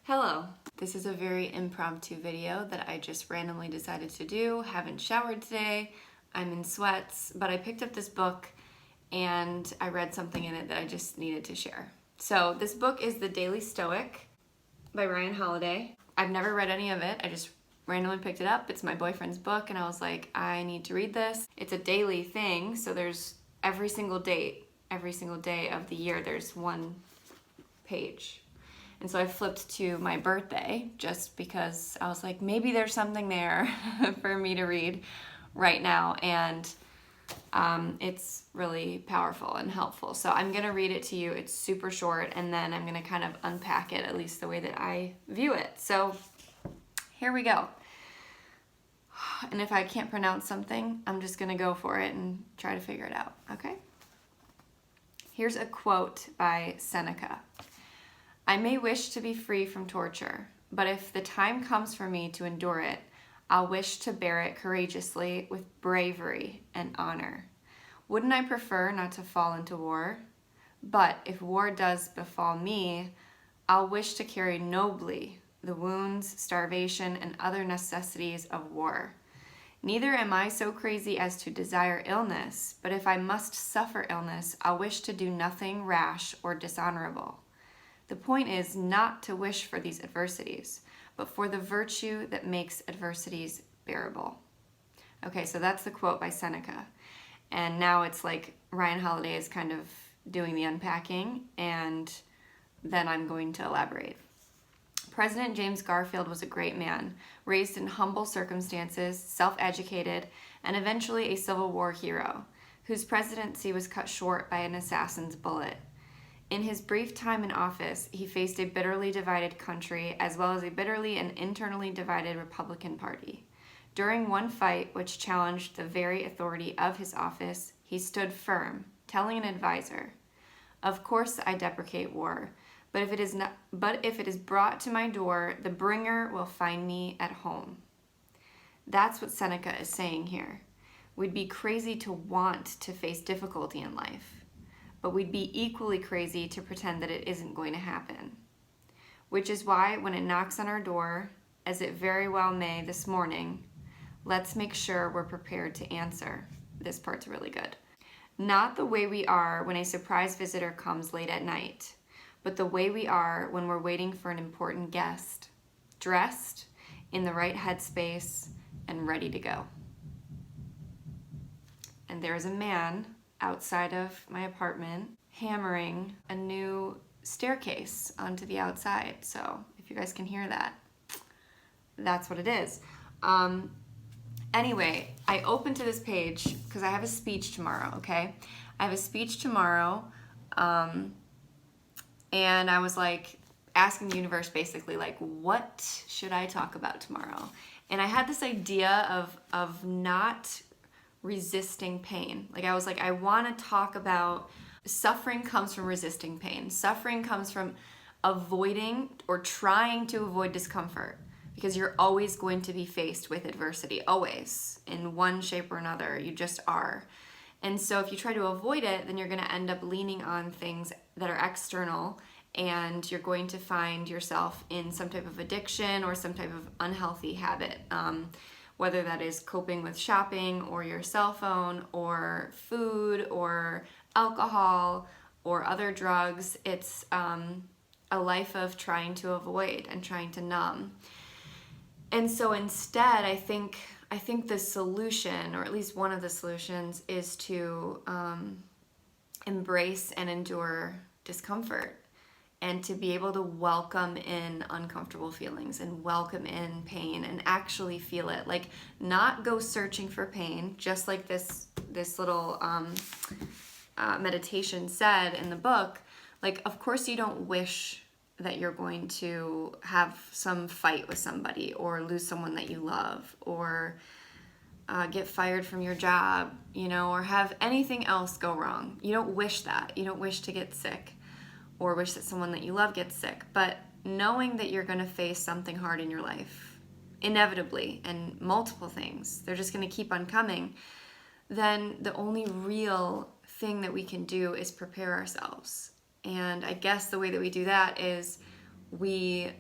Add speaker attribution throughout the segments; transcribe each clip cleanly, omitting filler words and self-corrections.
Speaker 1: Hello, this is a very impromptu video that I just randomly decided to do. Haven't showered today, I'm in sweats, but I picked up this book and I read something in it that I just needed to share. So this book is The Daily Stoic by Ryan Holiday. I've never read any of it, I just randomly picked it up. It's my boyfriend's book and I was like, I need to read this. It's a daily thing, so there's every single day of the year there's one page. And so I flipped to my birthday just because I was like, maybe there's something there for me to read right now. And it's really powerful and helpful. So I'm going to read it to you. It's super short, and then I'm going to kind of unpack it, at least the way that I view it. So here we go. And if I can't pronounce something, I'm just going to go for it and try to figure it out, okay? Here's a quote by Seneca. I may wish to be free from torture, but if the time comes for me to endure it, I'll wish to bear it courageously with bravery and honor. Wouldn't I prefer not to fall into war? But if war does befall me, I'll wish to carry nobly the wounds, starvation, and other necessities of war. Neither am I so crazy as to desire illness, but if I must suffer illness, I'll wish to do nothing rash or dishonorable. The point is not to wish for these adversities, but for the virtue that makes adversities bearable. Okay, so that's the quote by Seneca. And now it's like Ryan Holiday is kind of doing the unpacking, and then I'm going to elaborate. President James Garfield was a great man, raised in humble circumstances, self-educated, and eventually a Civil War hero, whose presidency was cut short by an assassin's bullet. In his brief time in office, he faced a bitterly divided country as well as a bitterly and internally divided Republican Party. During one fight which challenged the very authority of his office, he stood firm, telling an advisor, "Of course I deprecate war, but if it is brought to my door, the bringer will find me at home." That's what Seneca is saying here. We'd be crazy to want to face difficulty in life, but we'd be equally crazy to pretend that it isn't going to happen. Which is why when it knocks on our door, as it very well may this morning, let's make sure we're prepared to answer. This part's really good. Not the way we are when a surprise visitor comes late at night, but the way we are when we're waiting for an important guest, dressed, in the right headspace, and ready to go. And there's a man outside of my apartment hammering a new staircase onto the outside. So if you guys can hear that, that's what it is. Anyway, I opened to this page because I have a speech tomorrow, okay? I have a speech tomorrow, and I was like asking the universe basically like, what should I talk about tomorrow? And I had this idea of not resisting pain. Like I was like, I want to talk about suffering comes from resisting pain. Suffering comes from avoiding or trying to avoid discomfort, because you're always going to be faced with adversity, always, in one shape or another. You just are. And so if you try to avoid it, then you're going to end up leaning on things that are external, and you're going to find yourself in some type of addiction or some type of unhealthy habit. Whether that is coping with shopping or your cell phone or food or alcohol or other drugs, it's a life of trying to avoid and trying to numb. And so instead, I think the solution, or at least one of the solutions, is to embrace and endure discomfort, and to be able to welcome in uncomfortable feelings and welcome in pain and actually feel it. Like, not go searching for pain, just like this little meditation said in the book. Like, of course you don't wish that you're going to have some fight with somebody or lose someone that you love or get fired from your job, or have anything else go wrong. You don't wish that. You don't wish to get sick or wish that someone that you love gets sick. But knowing that you're going to face something hard in your life, inevitably, and multiple things, they're just going to keep on coming, then the only real thing that we can do is prepare ourselves. And I guess the way that we do that is we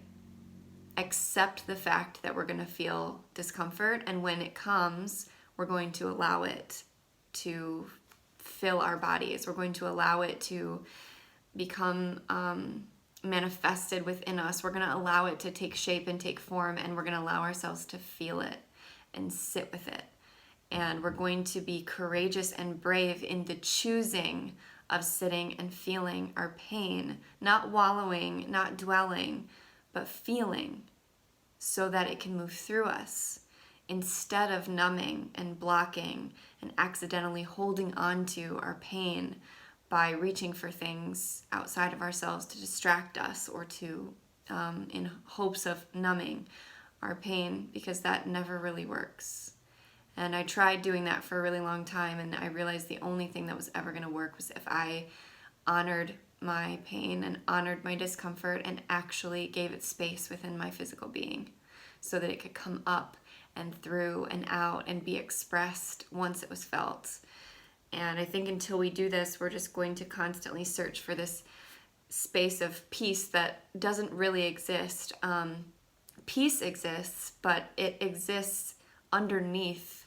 Speaker 1: accept the fact that we're going to feel discomfort, and when it comes, we're going to allow it to fill our bodies. We're going to allow it to become manifested within us. We're going to allow it to take shape and take form, and we're going to allow ourselves to feel it and sit with it. And we're going to be courageous and brave in the choosing of sitting and feeling our pain, not wallowing, not dwelling, but feeling, so that it can move through us, instead of numbing and blocking and accidentally holding on to our pain by reaching for things outside of ourselves to distract us, or to in hopes of numbing our pain, because that never really works. And I tried doing that for a really long time, and I realized the only thing that was ever going to work was if I honored my pain and honored my discomfort and actually gave it space within my physical being, so that it could come up and through and out and be expressed once it was felt. And I think until we do this, we're just going to constantly search for this space of peace that doesn't really exist. Peace exists, but it exists underneath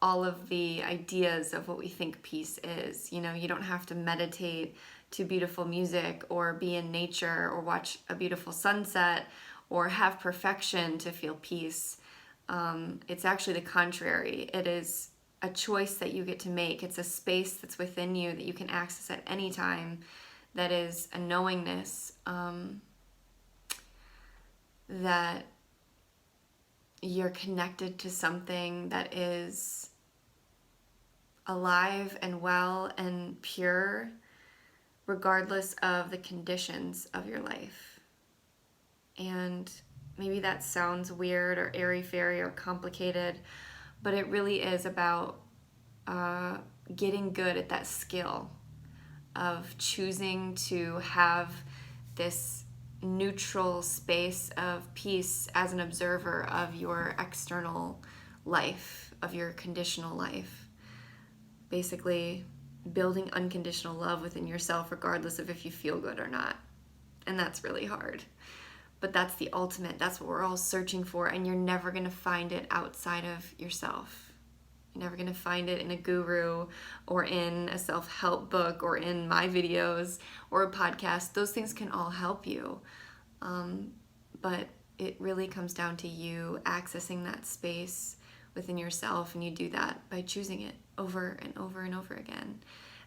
Speaker 1: all of the ideas of what we think peace is. You know, you don't have to meditate to beautiful music, or be in nature, or watch a beautiful sunset, or have perfection to feel peace. It's actually the contrary. It is a choice that you get to make. It's a space that's within you that you can access at any time, that is a knowingness that you're connected to something that is alive and well and pure, regardless of the conditions of your life. And maybe that sounds weird or airy-fairy or complicated, but it really is about getting good at that skill of choosing to have this neutral space of peace as an observer of your external life, of your conditional life. Basically, building unconditional love within yourself, regardless of if you feel good or not. And that's really hard. But that's the ultimate. That's what we're all searching for, and you're never going to find it outside of yourself. You're never going to find it in a guru, or in a self-help book, or in my videos, or a podcast. Those things can all help you. But it really comes down to you accessing that space within yourself, and you do that by choosing it over and over and over again.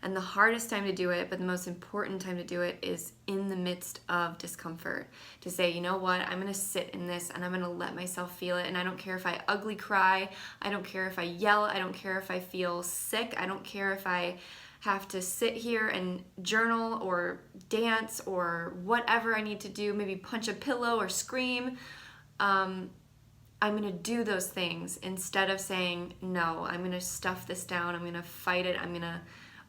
Speaker 1: And the hardest time to do it, but the most important time to do it, is in the midst of discomfort. To say, you know what, I'm going to sit in this, and I'm going to let myself feel it. And I don't care if I ugly cry. I don't care if I yell. I don't care if I feel sick. I don't care if I have to sit here and journal or dance or whatever I need to do, maybe punch a pillow or scream. I'm going to do those things instead of saying, no, I'm going to stuff this down. I'm going to fight it. I'm going to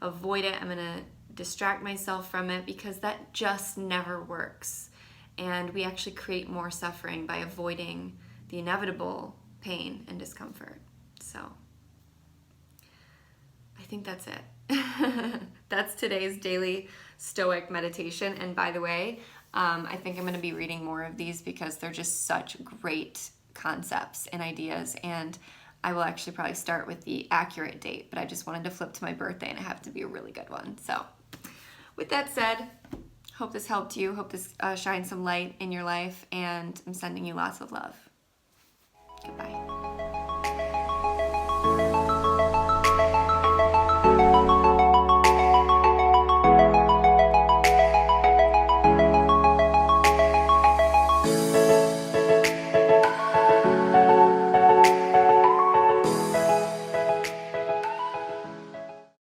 Speaker 1: avoid it. I'm going to distract myself from it, because that just never works. And we actually create more suffering by avoiding the inevitable pain and discomfort. So I think that's it. That's today's daily Stoic meditation. And by the way, I think I'm going to be reading more of these, because they're just such great concepts and ideas. And I will actually probably start with the accurate date, but I just wanted to flip to my birthday, and it happened to be a really good one. So with that said, hope this helped you. Hope this shines some light in your life, and I'm sending you lots of love. Goodbye.